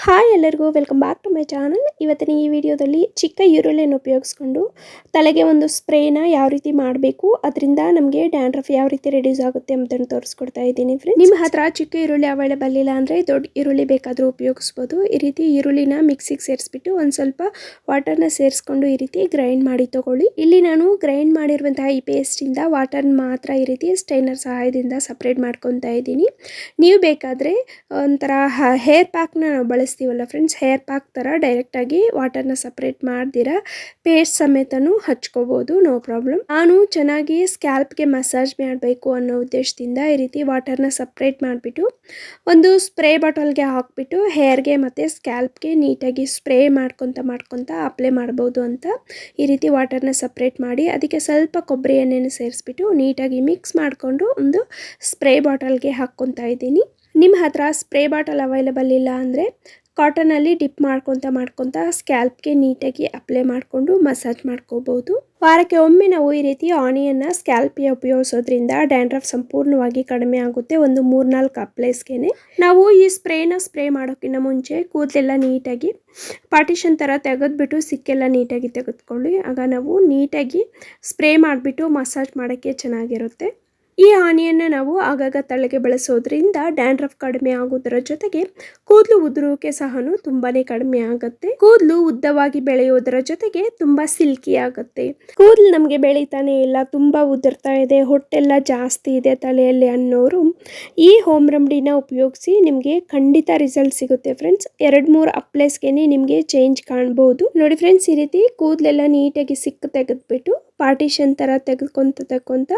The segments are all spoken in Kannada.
ಹಾಯ್ ಎಲ್ಲರಿಗೂ welcome back to my channel. ಇವತ್ತಿನ ಈ ವಿಡಿಯೋದಲ್ಲಿ ಚಿಕ್ಕ ಈರುಳ್ಳಿಯನ್ನು ಉಪಯೋಗಿಸ್ಕೊಂಡು ತಲೆಗೆ ಒಂದು ಸ್ಪ್ರೇನ ಯಾವ ರೀತಿ ಮಾಡಬೇಕು, ಅದರಿಂದ ನಮಗೆ ಡ್ಯಾಂಡ್ರಫ್ ಯಾವ ರೀತಿ ರೆಡ್ಯೂಸ್ ಆಗುತ್ತೆ ಅಂತ ತೋರಿಸ್ಕೊಡ್ತಾ ಇದ್ದೀನಿ ಫ್ರೆಂಡ್ಸ್. ನಿಮ್ಮ ಹತ್ರ ಚಿಕ್ಕ ಈರುಳ್ಳಿ ಅವೈಲೇಬಲ್ ಇಲ್ಲ ಅಂದರೆ ದೊಡ್ಡ ಈರುಳ್ಳಿ ಬೇಕಾದರೂ ಉಪಯೋಗಿಸ್ಬೋದು. ಈ ರೀತಿ ಈರುಳ್ಳಿನ ಮಿಕ್ಸಿಗೆ ಸೇರಿಸ್ಬಿಟ್ಟು ಒಂದು ಸ್ವಲ್ಪ ವಾಟರ್ನ ಸೇರಿಸ್ಕೊಂಡು ಈ ರೀತಿ ಗ್ರೈಂಡ್ ಮಾಡಿ ತಗೊಳ್ಳಿ. ಇಲ್ಲಿ ನಾನು ಗ್ರೈಂಡ್ ಮಾಡಿರುವಂತಹ ಈ ಪೇಸ್ಟಿಂದ ವಾಟರ್ನ ಮಾತ್ರ ಈ ರೀತಿ ಸ್ಟೈನರ್ ಸಹಾಯದಿಂದ ಸಪ್ರೇಟ್ ಮಾಡ್ಕೊತಾ ಇದ್ದೀನಿ. ನೀವು ಬೇಕಾದರೆ ಒಂಥರ ಹೇರ್ ಪ್ಯಾಕ್ನ ನಾವು ಬಳಸ್ತೀವಲ್ಲ ಫ್ರೆಂಡ್ಸ್, ಹೇರ್ ಪ್ಯಾಕ್ ಥರ ಡೈರೆಕ್ಟಾಗಿ ವಾಟರ್ನ ಸಪ್ರೇಟ್ ಮಾಡ್ದಿರ ಪೇಸ್ಟ್ ಸಮೇತನೂ ಹಚ್ಕೋಬೋದು, ನೋ ಪ್ರಾಬ್ಲಮ್. ನಾನು ಚೆನ್ನಾಗಿ ಸ್ಕ್ಯಾಲ್ಪ್ಗೆ ಮಸಾಜ್ ಮಾಡಬೇಕು ಅನ್ನೋ ಉದ್ದೇಶದಿಂದ ಈ ರೀತಿ ವಾಟರ್ನ ಸಪ್ರೇಟ್ ಮಾಡಿಬಿಟ್ಟು ಒಂದು ಸ್ಪ್ರೇ ಬಾಟಲ್ಗೆ ಹಾಕ್ಬಿಟ್ಟು ಹೇರ್ಗೆ ಮತ್ತು ಸ್ಕ್ಯಾಲ್ಪ್ಗೆ ನೀಟಾಗಿ ಸ್ಪ್ರೇ ಮಾಡ್ಕೊತ ಅಪ್ಲೈ ಮಾಡ್ಬೋದು ಅಂತ ಈ ರೀತಿ ವಾಟರ್ನ ಸಪ್ರೇಟ್ ಮಾಡಿ ಅದಕ್ಕೆ ಸ್ವಲ್ಪ ಕೊಬ್ಬರಿ ಎಣ್ಣೆನ ಸೇರಿಸ್ಬಿಟ್ಟು ನೀಟಾಗಿ ಮಿಕ್ಸ್ ಮಾಡಿಕೊಂಡು ಒಂದು ಸ್ಪ್ರೇ ಬಾಟಲ್ಗೆ ಹಾಕ್ಕೊತಾ ಇದ್ದೀನಿ. ನಿಮ್ಮ ಹತ್ರ ಸ್ಪ್ರೇ ಬಾಟಲ್ ಅವೈಲೇಬಲ್ ಇಲ್ಲ ಅಂದರೆ ಕಾಟನಲ್ಲಿ ಡಿಪ್ ಮಾಡ್ಕೊತ ಸ್ಕ್ಯಾಲ್ಪ್ಗೆ ನೀಟಾಗಿ ಅಪ್ಲೈ ಮಾಡಿಕೊಂಡು ಮಸಾಜ್ ಮಾಡ್ಕೋಬೋದು. ವಾರಕ್ಕೆ ಒಮ್ಮೆ ನಾವು ಈ ರೀತಿ ಆನಿಯನ್ನ ಸ್ಕ್ಯಾಲ್ಪ್ಗೆ ಉಪಯೋಗಿಸೋದ್ರಿಂದ ಡ್ಯಾಂಡ್ರಫ್ ಸಂಪೂರ್ಣವಾಗಿ ಕಡಿಮೆ ಆಗುತ್ತೆ. ಒಂದು 3-4 ಅಪ್ಲೈಸ್ಗೆ ನಾವು ಈ ಸ್ಪ್ರೇ ಮಾಡೋಕ್ಕಿಂತ ಮುಂಚೆ ಕೂದಲೆಲ್ಲ ನೀಟಾಗಿ ಪಾರ್ಟಿಷನ್ ಥರ ತೆಗೆದ್ಬಿಟ್ಟು ಸಿಕ್ಕೆಲ್ಲ ನೀಟಾಗಿ ತೆಗೆದುಕೊಳ್ಳಿ. ಆಗ ನಾವು ನೀಟಾಗಿ ಸ್ಪ್ರೇ ಮಾಡಿಬಿಟ್ಟು ಮಸಾಜ್ ಮಾಡೋಕ್ಕೆ ಚೆನ್ನಾಗಿರುತ್ತೆ. ಈ ಆನಿಯನ್ನ ನಾವು ಆಗಾಗ ತಲೆಗೆ ಬಳಸೋದ್ರಿಂದ ಡ್ಯಾಂಡ್ರಫ್ ಕಡಿಮೆ ಆಗೋದರ ಜೊತೆಗೆ ಕೂದಲು ಉದುರೋಕೆ ಸಹ ತುಂಬಾ ಕಡಿಮೆ ಆಗುತ್ತೆ. ಕೂದಲು ಉದ್ದವಾಗಿ ಬೆಳೆಯೋದರ ಜೊತೆಗೆ ತುಂಬ ಸಿಲ್ಕಿ ಆಗುತ್ತೆ. ಕೂದಲು ನಮಗೆ ಬೆಳೀತಾನೆ ಇಲ್ಲ, ತುಂಬ ಉದುರ್ತಾ ಇದೆ, ಹೊಟ್ಟೆಲ್ಲ ಜಾಸ್ತಿ ಇದೆ ತಲೆಯಲ್ಲಿ ಅನ್ನೋರು ಈ ಹೋಮ್ ರೆಮಿಡಿನ ಉಪಯೋಗಿಸಿ ನಿಮಗೆ ಖಂಡಿತ ರಿಸಲ್ಟ್ ಸಿಗುತ್ತೆ ಫ್ರೆಂಡ್ಸ್. 2-3 ಅಪ್ಲೈಸ್ಗೆ ನಿಮಗೆ ಚೇಂಜ್ ಕಾಣ್ಬೋದು. ನೋಡಿ ಫ್ರೆಂಡ್ಸ್, ಈ ರೀತಿ ಕೂದಲೆಲ್ಲ ನೀಟಾಗಿ ಸಿಕ್ಕ ತೆಗೆದ್ಬಿಟ್ಟು ಪಾರ್ಟಿಷನ್ ಥರ ತೆಗೆದ್ಕೊಂತ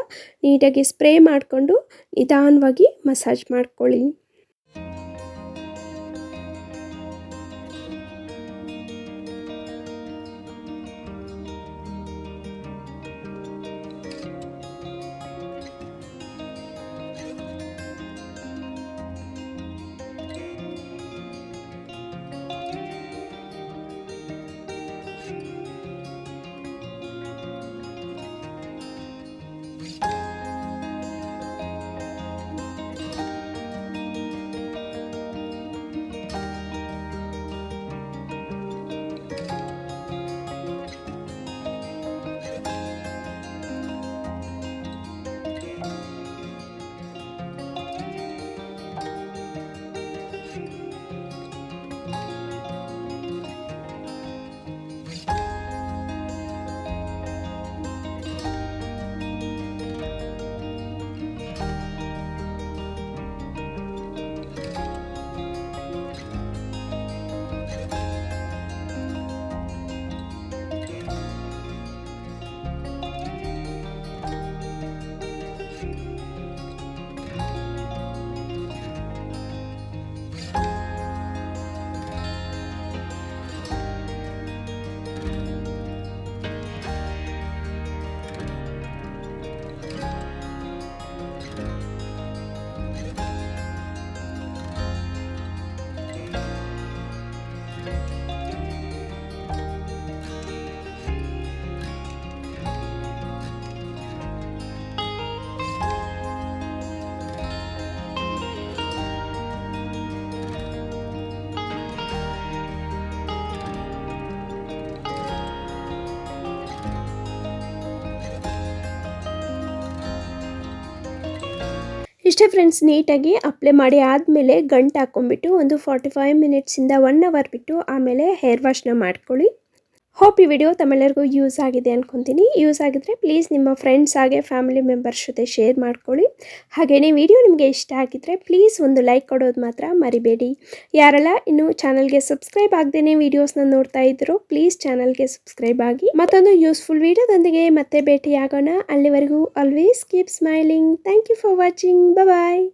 ನೀಟಾಗಿ ಸ್ಪ್ರೇ ಮಾಡಿಕೊಂಡು ನಿಧಾನವಾಗಿ ಮಸಾಜ್ ಮಾಡ್ಕೊಳ್ಳಿ. ಇಷ್ಟೇ ಫ್ರೆಂಡ್ಸ್, ನೀಟಾಗಿ ಅಪ್ಲೈ ಮಾಡಿ ಆದಮೇಲೆ ಗಂಟು ಹಾಕ್ಕೊಂಡ್ಬಿಟ್ಟು ಒಂದು 45 ಮಿನಿಟ್ಸಿಂದ 1 ಅವರ್ ಬಿಟ್ಟು ಆಮೇಲೆ ಹೇರ್ ವಾಶ್ನ ಮಾಡ್ಕೊಳ್ಳಿ. ಹೋಪ್ ಈ ವಿಡಿಯೋ ತಮ್ಮೆಲ್ಲರಿಗೂ ಯೂಸ್ ಆಗಿದೆ ಅಂದ್ಕೊತೀನಿ. ಯೂಸ್ ಆಗಿದ್ರೆ ಪ್ಲೀಸ್ ನಿಮ್ಮ ಫ್ರೆಂಡ್ಸ್ ಹಾಗೆ ಫ್ಯಾಮಿಲಿ ಮೆಂಬರ್ಸ್ ಜೊತೆ ಶೇರ್ ಮಾಡ್ಕೊಳ್ಳಿ. ಹಾಗೆಯೇ ವಿಡಿಯೋ ನಿಮಗೆ ಇಷ್ಟ ಆಗಿದ್ರೆ ಪ್ಲೀಸ್ ಒಂದು ಲೈಕ್ ಕೊಡೋದು ಮಾತ್ರ ಮರಿಬೇಡಿ. ಯಾರೆಲ್ಲ ಇನ್ನೂ ಚಾನಲ್ಗೆ ಸಬ್ಸ್ಕ್ರೈಬ್ ಆಗದೇನೆ ವಿಡಿಯೋಸ್ನ ನೋಡ್ತಾ ಇದ್ರು ಪ್ಲೀಸ್ ಚಾನಲ್ಗೆ ಸಬ್ಸ್ಕ್ರೈಬ್ ಆಗಿ. ಮತ್ತೊಂದು ಯೂಸ್ಫುಲ್ ವಿಡಿಯೋದೊಂದಿಗೆ ಮತ್ತೆ ಭೇಟಿಯಾಗೋಣ. ಅಲ್ಲಿವರೆಗೂ always keep smiling. Thank you for watching. Bye.